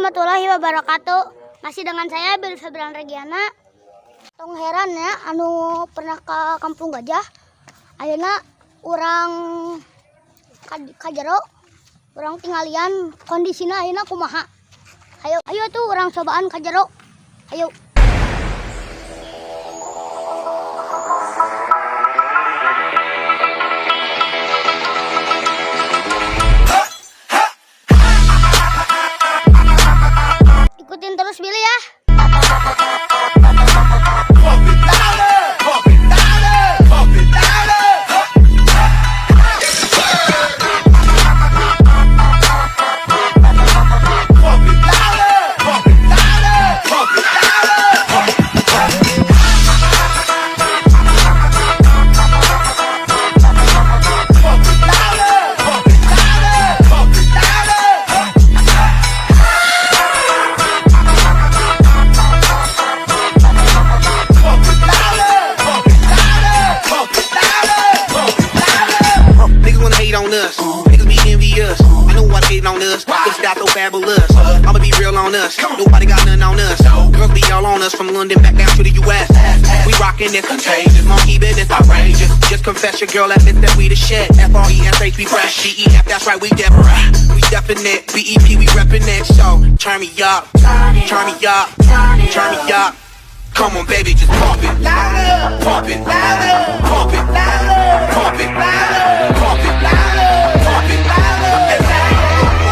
warahmatullahi wabarakatuh. Masih dengan saya Bil Febrian Regiana. Tong heran ya, anu pernah ke Kampung Gajah. Ayeuna urang kajero, urang tinggalian kondisina ayeuna kumaha. Ayo tuh urang cobaan kajero. Ayo. Ikutin terus Billy ya. Fabulous. I'ma be real on us. Nobody got nothing on us. Girls be all on us from London back down to the US. We rockin' it contagious. Monkey business outrageous. Just confess your girl admits that we the shit. FRESH we fresh. GEF that's right we different. We definite. BEP we reppin' it. So turn me up, turn me up, turn me up. Come on baby, just pump it louder, pump it louder, pump it louder, pump it louder, pump it louder, pump it louder.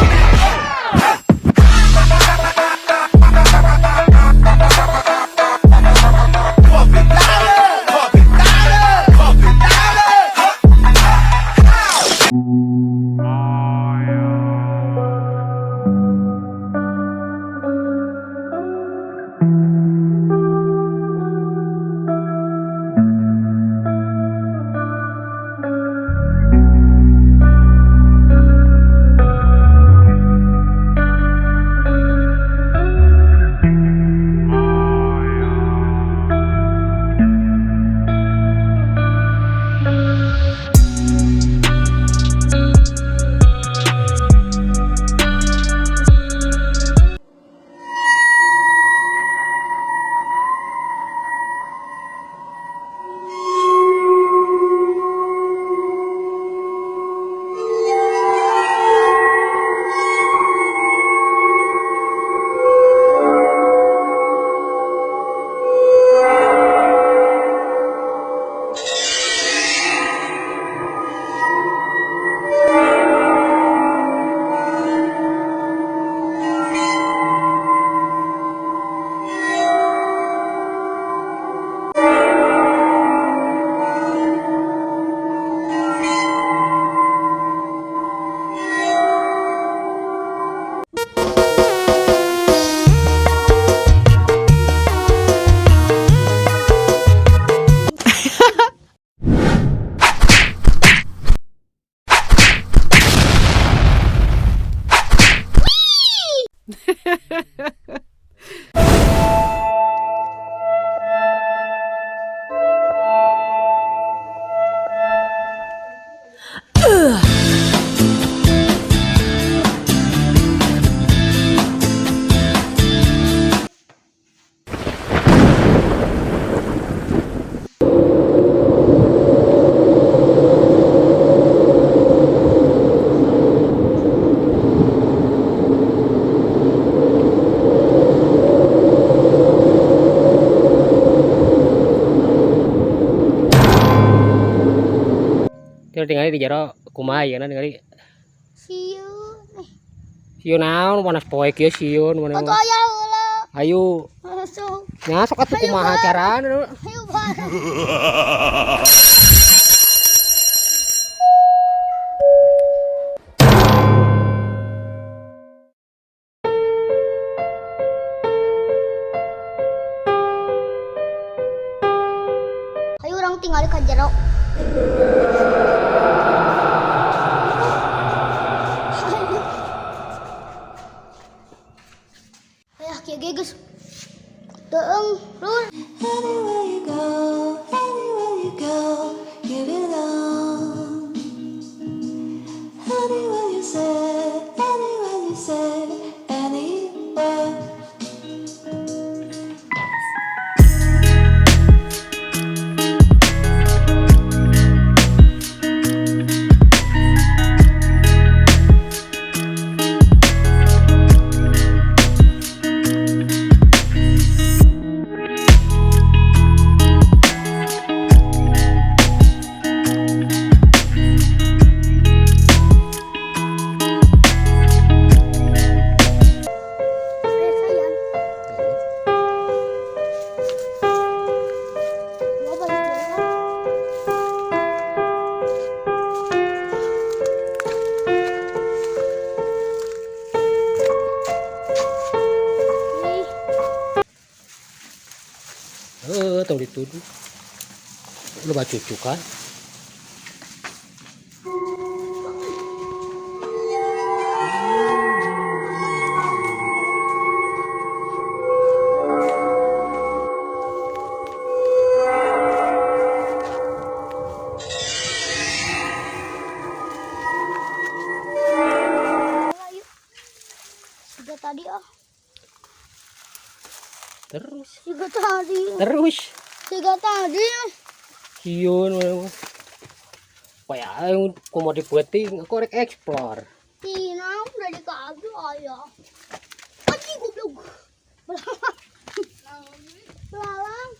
Tinggal di jero kumaha ya ningali Siun. siun naon panas poe kieu siun mana Foto aya heula. ayo Masuk. nya sok atuh kumaha carana Ayo bareng. Ayo orang tinggal di kajero. Ayah kieu ge geus teuing lur. Anywhere you go, anywhere you go, you belong. Anywhere you say, anywhere you say, anywhere. atau dituduh. Lu baca cucu kan? Ayo. Juga tadi ah. Terus. Juga tadi. Terus. Juga tadi. Kion kayak ayo mau dibuatin aku rek explore. Tina udah dikagak ayah. Anjing goblok. Belalang.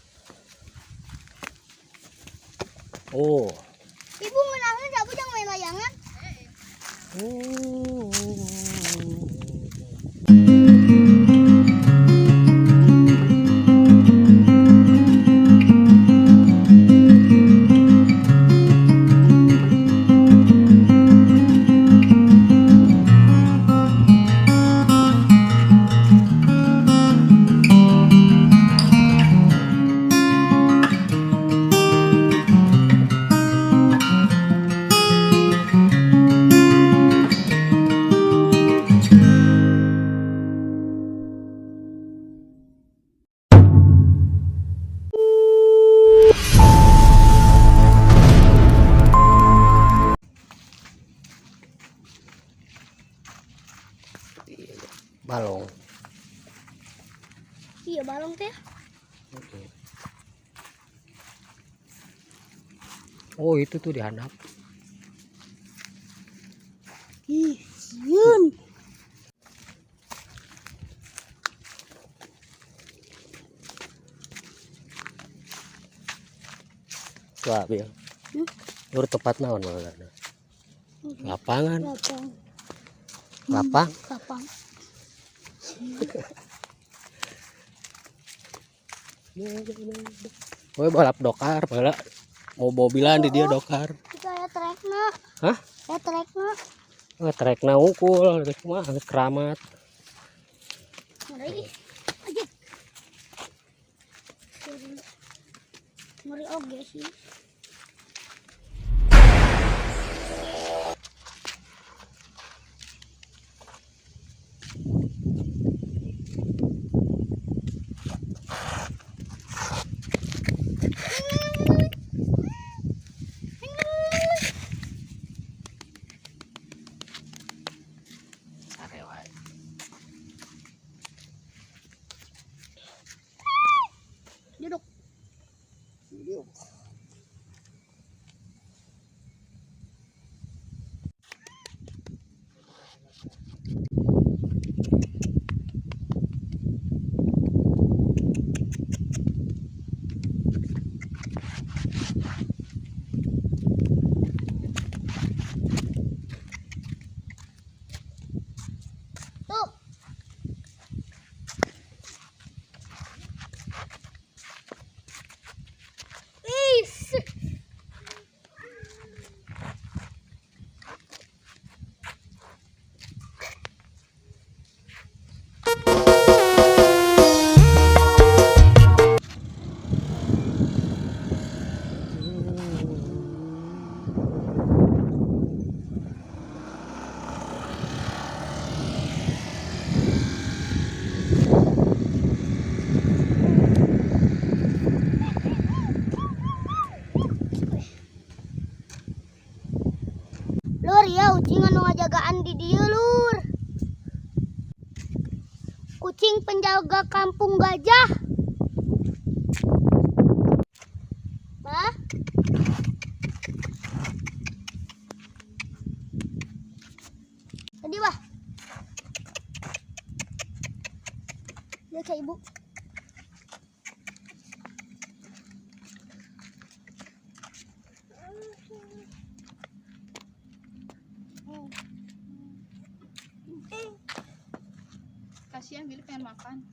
Oh. Ibu menangnya aku jangan main layangan. Balong. Iya balong teh. Oh itu tuh dihandap. Ih, siun. Wah, Bil. Lur tepat naon malah. Lapangan. Lapang. Lapang. Lapang. Woy balap dokar, malah mau mobilan di dia dokar. Kita ya trekna. Hah? Ya trekna. Trek na ukul, cuma keramat. Ngeri. Aja. Ngeri oge sih. Duduk. Tuh. Is. Lur ya ucing anu ngajagaan di dieu lur. Kucing penjaga kampung gajah. Bah. Tadi bah. Lihat saya ibu. Kasihan Billy pengen makan.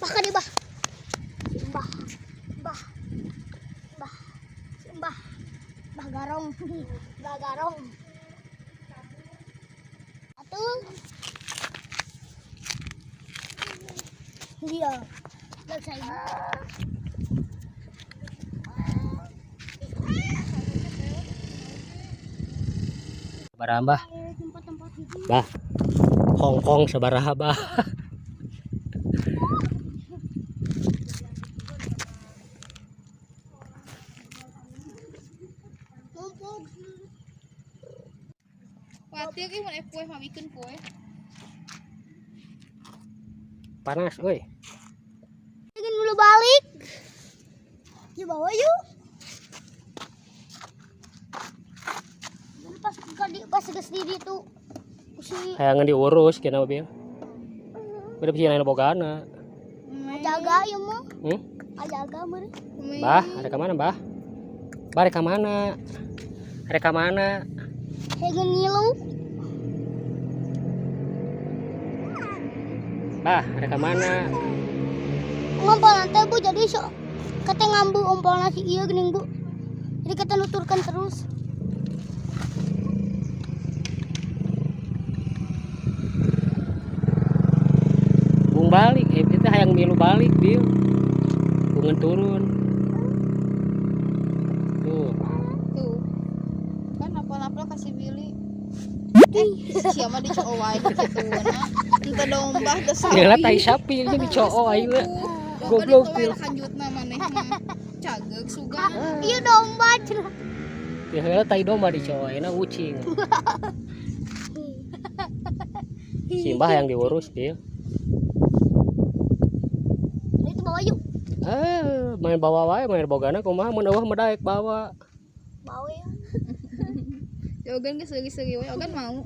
Bah kadi bah. Bah. Bah. Bah. Bah. Bah garong. Bah garong. Iya. Gak saya. Sabaraha bah? Tempat-tempat itu. Bah. Hongkong sabaraha bah? Mumpung. Wati ge mun kue mah bikin kue. Panas euy. Ingin dulu balik. Yuk bawa yuk. Pas geus di ditu. Si Hayangan diurus kena mobil. Udah bisa naik bogana. jaga ya mah. Jaga mah. Bah, ada ke mana, Bah? Bah, ada ke mana? Ada ke mana? Hege ngilu. Bah, ada ke mana? Ngompol nanti Bu jadi so kata ngambu ompol nasi iya geuning Bu. Jadi kita nuturkan terus. Bung balik, itu hayang milu balik, Bil. Bungan turun. Tuh. Tuh. Kan apel-apel kasih Billy. Siapa dicoo wae kitu na. Ente domba teh Ngeula tai sapi nya dicoo ayeuna. Goblok, Bil. Lanjutna maneh mah. Cageuk sugan. Iya domba cenah. Ya heula tai domba dicoo ayeuna ucing. Simbah yang diurus, Bil. Itu bawa yuk. Main bawa wae, main bogana kumaha mun eueuh medaek bawa. Bawa ya. Ogan geus seugi-seugi we, Ogan mau.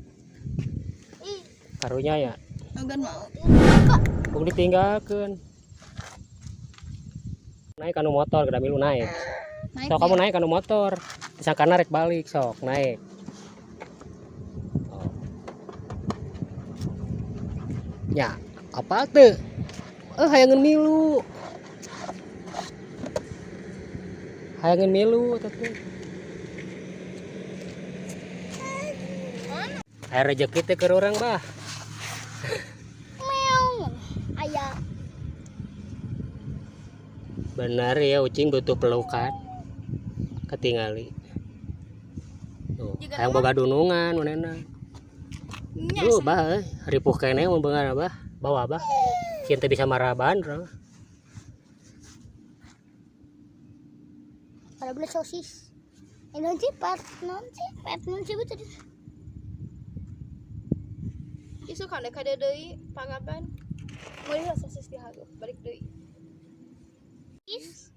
Ih, Karunya ya. Ogan mau. Bung ditinggalkeun. Naik anu motor, kada milu naik. Naik. Sok kamu naik anu motor. Disangkana rek balik, sok naik. Oh. Ya, apa tuh? Hayangan milu. Hayangan milu tapi. Air rezeki teh keur urang, Bah. meong. Ayah. Benar ya, ucing butuh pelukan. Ketingali. Tuh, hayang boga dunungan manehna. Duh, Bah, ripuh kene mun beungan Bah. Bawa Bah. Sieun teh bisa maraban, urang. Pada beli sosis. Non sih pet non sih betul. Isu kan kada deui pagaban. Meuli sosis dihageuk balik deui.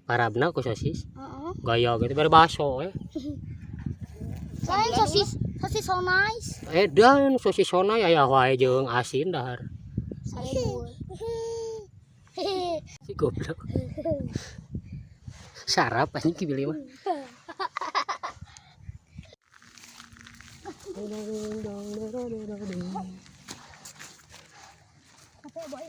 Parabna ku sosis. Heeh. Gaya gitu bari baso we. Lain sosis so nice. Dan sosis sona aya wae jeung asin dahar. Sarebul. Si goblok. Sarap anjing ki beli mah. Apa boy?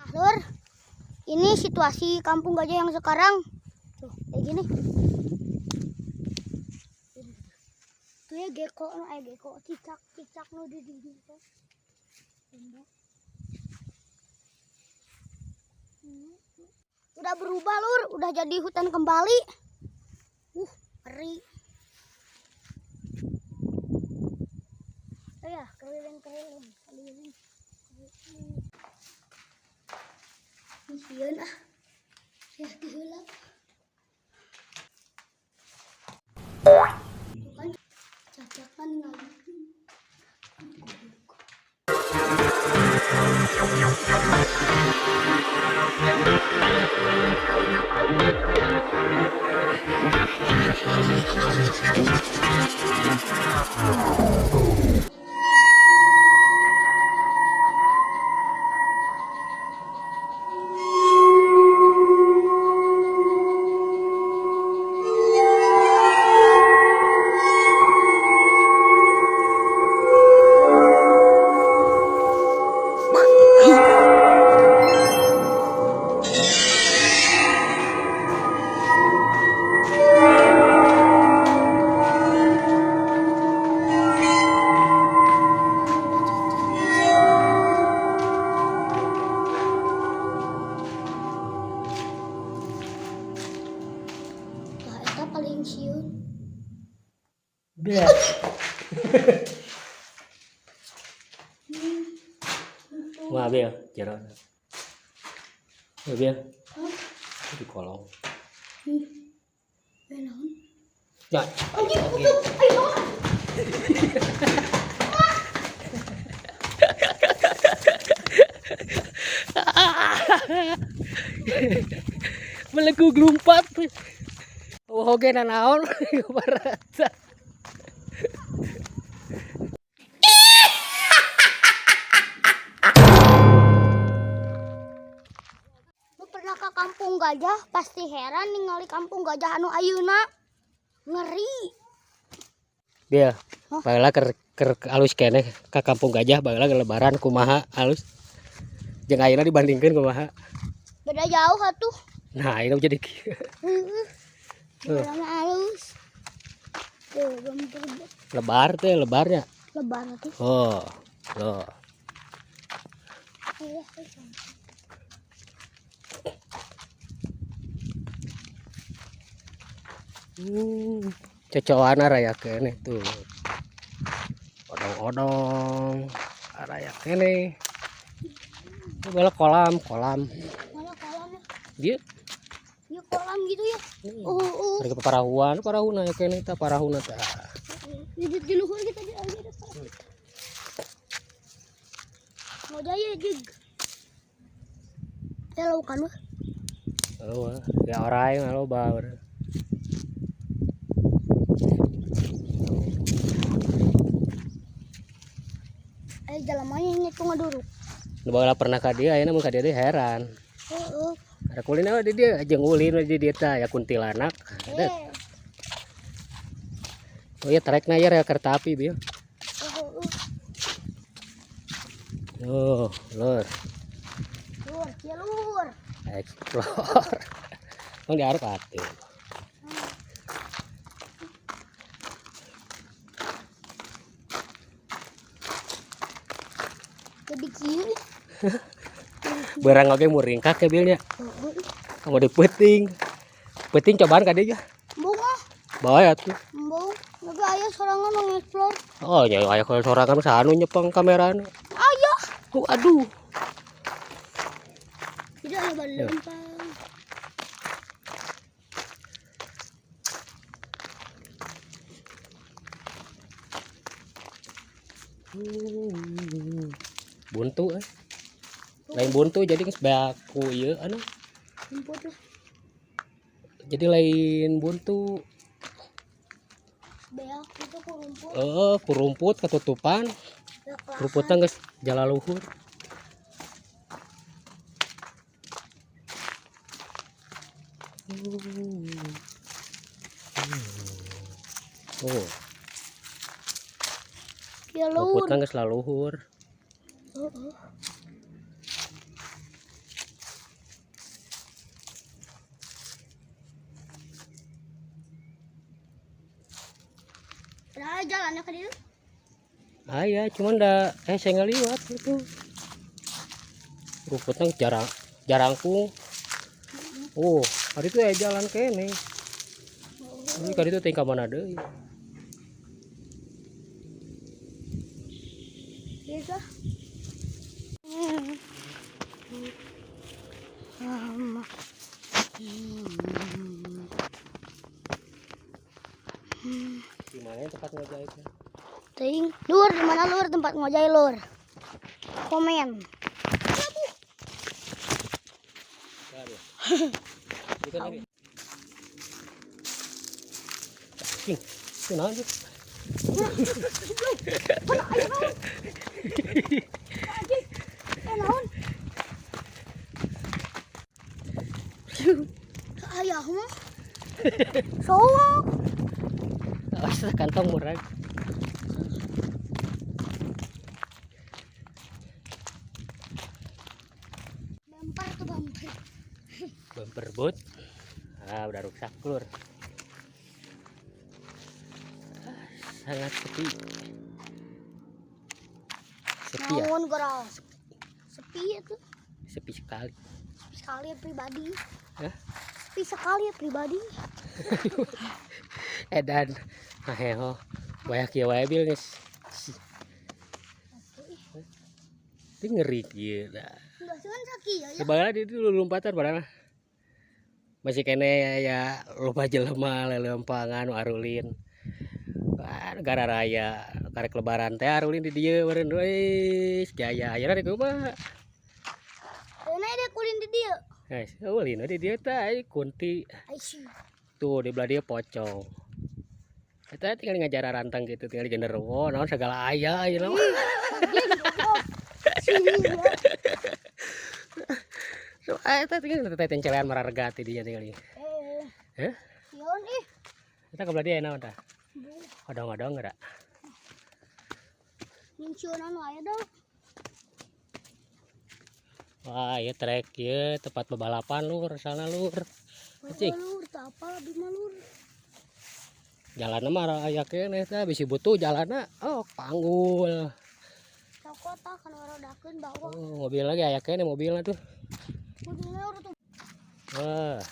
Lur, ini situasi kampung gajah yang sekarang. Tuh, kayak gini. Tuh ya gecko, cicak lo di dinding tuh. Udah berubah lur, udah jadi hutan kembali. Ngeri. Oh ya, keliling. Sieun ah. Ya diheula. Bukan cacakan ngalih. paling siun. Biar. Wah, Bel, jarak. Bel. Di kolong. Benar. Ya. Anjing putus. Ayo. Melegu gelumpat. Oh, oke naon barasa. Lu pernah ke Kampung Gajah? Pasti heran ningali Kampung Gajah anu ayeuna. Ngeri. Dia. Hah? Baheula keur alus keneh ka Kampung Gajah baheula lebaran kumaha alus. Jeung ayeuna dibandingkeun kumaha. Beda jauh atuh. Nah, ini jadi Jalan halus. Tuh, bumper lebar teh, lebarnya. lebar tuh. Oh. Loh. Iya, Cocokan raya kene tuh. Odong-odong raya kene. Itu bala kolam. mana kolamnya? Dia Ya kolam gitu ya. mereka parahuna ya kene tah parahuna tah. Di luhur kita di aja depan. Mau jaya jig. Hello kan mah. Oh, ya orai malo baur. Jalan main ini tuh ngeduruk. Nu baheula pernah ka dieu ayeuna mun ka dieu heran. Heeh. Ada kuliner di dia jeung ulin di dieu tah ya kuntilanak. Ada. Oh ya tarekna ya rel kereta api bieu. Oh, lur. Lur, ya lur. Explore. Mang diarep atuh. Jadi kieu. Barang oge muringkak ke bilnya. Kamu dipeting. Peting cobaan ka dieu. Embung ah, Bae atuh. embung. Naga aya sorangan nu ngeksplor. Oh, nya aya sorangan sanu nyepeng kamerana. Aya. Oh, aduh. Tidak ada lempang. Buntu lain buntu jadi geus baku ieu anu. Rumput lah. Jadi lain buntu. Beak itu ku rumput. Ku rumput ketutupan. Beak lahan. Rumputna geus jala luhur. Oh, Ya lur. rumputna geus laluhur. Heeh. Nah, jalannya ke dia. Aya, cuman da saya ngeliwat itu. Rumputna jarangkung. Oh, hari itu ya jalan kene. Ini kali itu tingkah mana deui. Iya. Di mana tempat ngojeknya? Ting, lur, di mana lur tempat ngojek lur? Komen. Bukan ini. Cing, kenapa sih? Naon? Ayah mah. Soak. Awas kantong murah. Bumper tuh bumper. Bumper boot. Ah, udah rusak lur. Sangat sepi. Sepi ya? Naon geral? Sepi itu. Sepi sekali. Sekali pribadi. Hah? Tapi sekali ya pribadi. Edan aheho wayak kieu wae bil geus. Ini ngeri kieu da. Enggak cuman sakit ya. Sebenarnya di dulu lompatan padahal masih kene ya loba jelema lelempangan arulin. Wah, negara raya karek lebaran teh arulin di dieu meureun wis jaya ayeuna di kumaha. Karena ada kulin di dia. Guys, ulin di dieu teh kunti. Aisyah. Tuh di belah dia pocong. Kita tinggal ngajar rantang gitu, tinggal genderuwo, naon segala aya ieu mah. So, eta tinggal teten celean mararga ti dinya tinggal ieu. Heh? Yon ih. Kita ke belah dia naon tah? Odong-odong geura. Nyunciunan wae dong. Wah, ieu trek ieu tempat bebalapan lur, sana lur. Cing, Lur, tak apa lebih malur. jalanna mah aya keneh tah bisi butuh jalanna. Oh, panggul. Cokota kan rodakeun bawah. Oh, mobil lagi aya keneh mobilna tuh. Mobilnya urut tuh. Wah,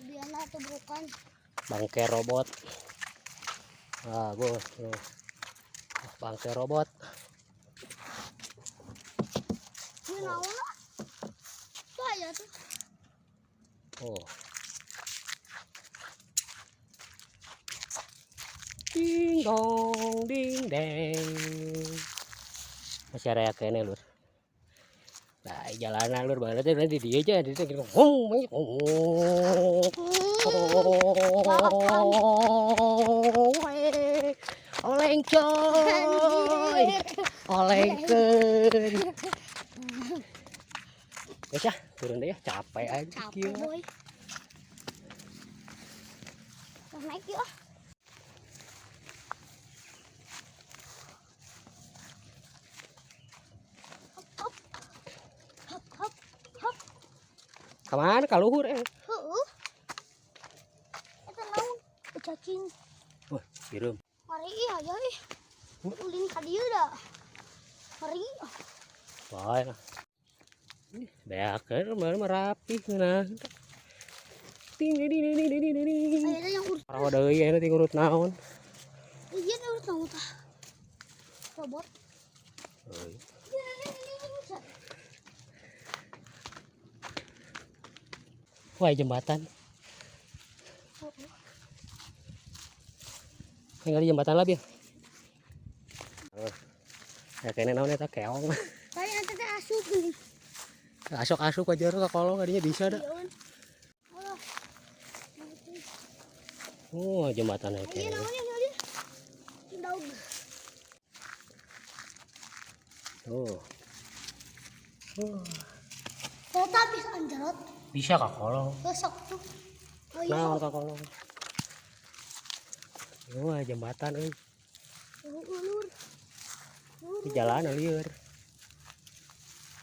Biana tuh bukan. bangke robot. Wah, gua. Bangke robot. Ini naon lah. Saya tuh. Oh. Ding dong, ding deng. Masih area kene lur. Nah, jalanan lur banget nanti dia aja di sini. Oleng coy. Olengkeun. Wes ya, turun deh ya, capek aja Capek kieu. boy. Naik yuk. Hop hop hop hop. Kemana ka luhur Heuh. Eta naon? Cacing. Wah, birum. Mari ih aya ih. Ulin ka dieu da. Mari. Bae lah. Beakeun mah rapi nah. Ting ding ding ding ding ding ding. Aya yang urut. Parawa deui aya ting urut naon. Iya nih urut naon tah. Robot. Wah, jembatan. Tinggal di jembatan lah biar. Ya kayaknya naon eta keong. Tadi ente teh asup gini. Asok-asok aja ka kolong kadinya bisa da. Oh, jembatan Iya kayaknya. naon ya dia? Daun. Oh. Oh. Kereta habis anjrot. Bisa ka kolong. Besok tuh. Oh iya. Naon ka kolong. Wah, jembatan euy. Ulur. Di jalan lieur.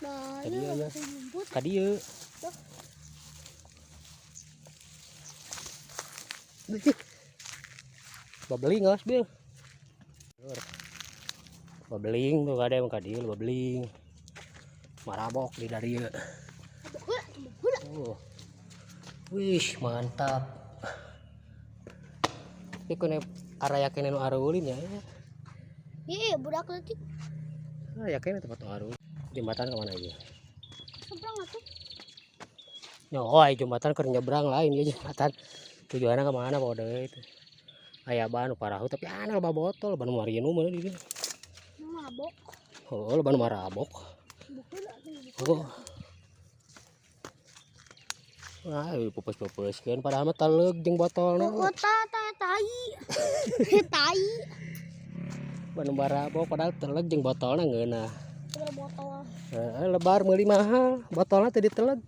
Nah, Tadi iya aya. rumput. Ka dieu. Babeling geus bil. Babeling tuh kada emang ka dieu babeling. Marabok di dari ieu. Oh. Wih, mantap. Tapi kene area kene nu arulin ya. Iya, budak leutik. Ah, ya kene tempat nu arulin. Jembatan ke mana aja? Seberang atuh. Nyoy, jembatan keur nyebrang lain ya jembatan. Tujuannya ke mana bawa deui itu. Aya ban nu parahu tapi aneh loba botol, ban marieun mah di dieu. Mabok. Oh, loba nu marabok. Bukan atuh. Oh. Wah, pupus-pupuskeun padahal mah teleg jeung botolna. Oh, tai. Tai. Ban marabok padahal teleg jeung botolna ngeunah. Seberang botol. Lebar meuli mahal, botolna teu diteleg.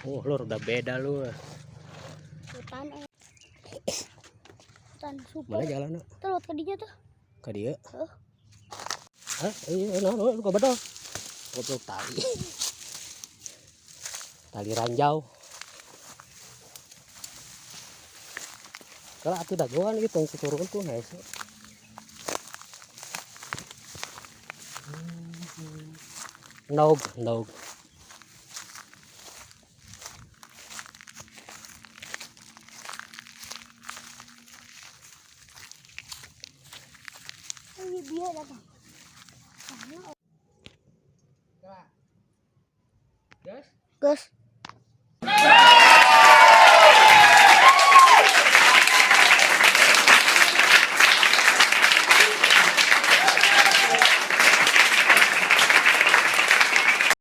Oh, lur udah beda lu. Hutan hutan super. Mana jalanna? Terus kadinya tuh. Ka dieu. Heuh. Hah? Iya, naon lu ka bedol. Goblok tali. Tali ranjau. Kalau atuh dagoan gitu turun tuh hese. Ndog. dia datang. Gas. Gus,